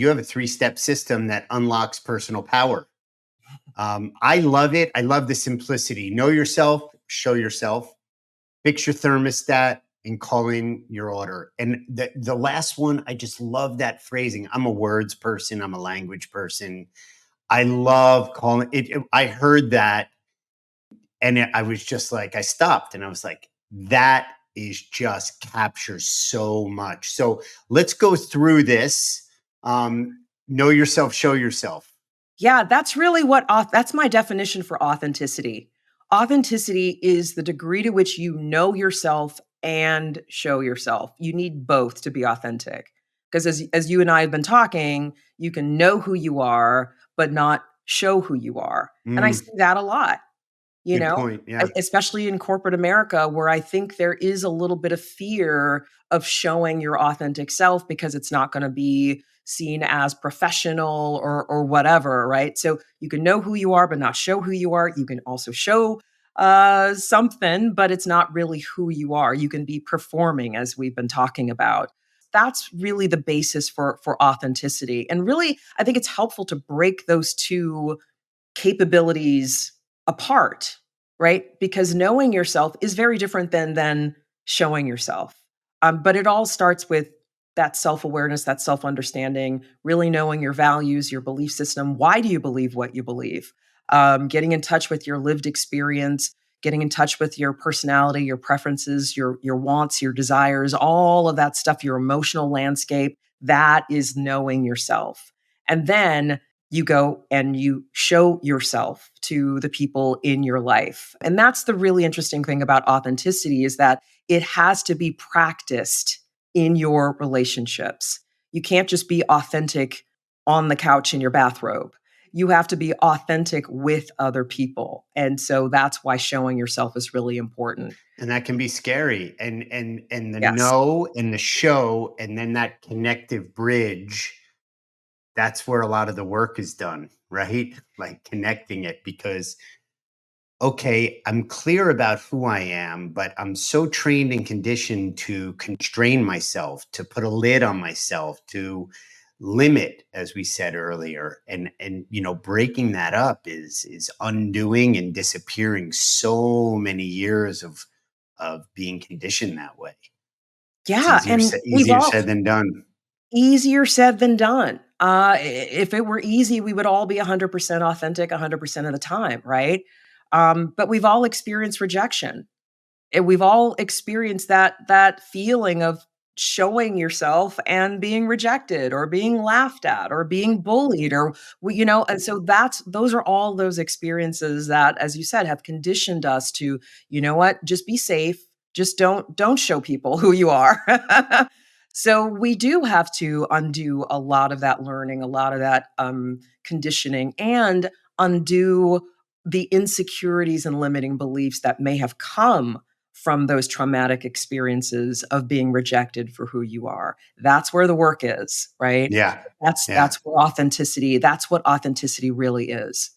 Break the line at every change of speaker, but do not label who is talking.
you have a 3-step system that unlocks personal power. I love it. I love the simplicity. Know yourself, show yourself, fix your thermostat, and call in your order. And the last one, I just love that phrasing. I'm a words person. I'm a language person. I love calling it. I heard that and I was just like, I stopped and I was like, that is just captures so much. So let's go through this. Know yourself, show yourself.
Yeah, that's really that's my definition for authenticity. Authenticity is the degree to which you know yourself and show yourself. You need both to be authentic. Because as you and I have been talking, you can know who you are, but not show who you are. And I
Mm,
see that a lot, you
good
know,
point. Yeah.
especially in corporate America, where I think there is a little bit of fear of showing your authentic self because it's not going to be seen as professional or whatever, right? So you can know who you are, but not show who you are. You can also show something, but it's not really who you are. You can be performing, as we've been talking about. That's really the basis for authenticity. And really, I think it's helpful to break those two capabilities apart, right? Because knowing yourself is very different than showing yourself. But it all starts with that self-awareness, that self-understanding, really knowing your values, your belief system. Why do you believe what you believe? Getting in touch with your lived experience, getting in touch with your personality, your preferences, your wants, your desires, all of that stuff, your emotional landscape. That is knowing yourself. And then you go and you show yourself to the people in your life. And that's the really interesting thing about authenticity is that it has to be practiced in your relationships. You can't just be authentic on the couch in your bathrobe. You have to be authentic with other people. And so that's why showing yourself is really important.
And that can be scary. And the
Yes.
know and the show, and then that connective bridge, that's where a lot of the work is done, right? Like connecting it because okay, I'm clear about who I am, but I'm so trained and conditioned to constrain myself, to put a lid on myself, to limit, as we said earlier. And breaking that up is undoing and disappearing so many years of being conditioned that way. It's
Yeah. And we've
easier
all
said than done.
easier said than done. If it were easy, we would all be 100% authentic 100% of the time, right? But we've all experienced rejection. And we've all experienced that feeling of showing yourself and being rejected or being laughed at or being bullied or and so those are all those experiences that, as you said, have conditioned us to, you know what, just be safe, just don't show people who you are. So we do have to undo a lot of that learning, a lot of that conditioning, and undo the insecurities and limiting beliefs that may have come from those traumatic experiences of being rejected for who you are. That's where the work is, right?
Yeah.
That's
Yeah.
that's where that's what authenticity really is.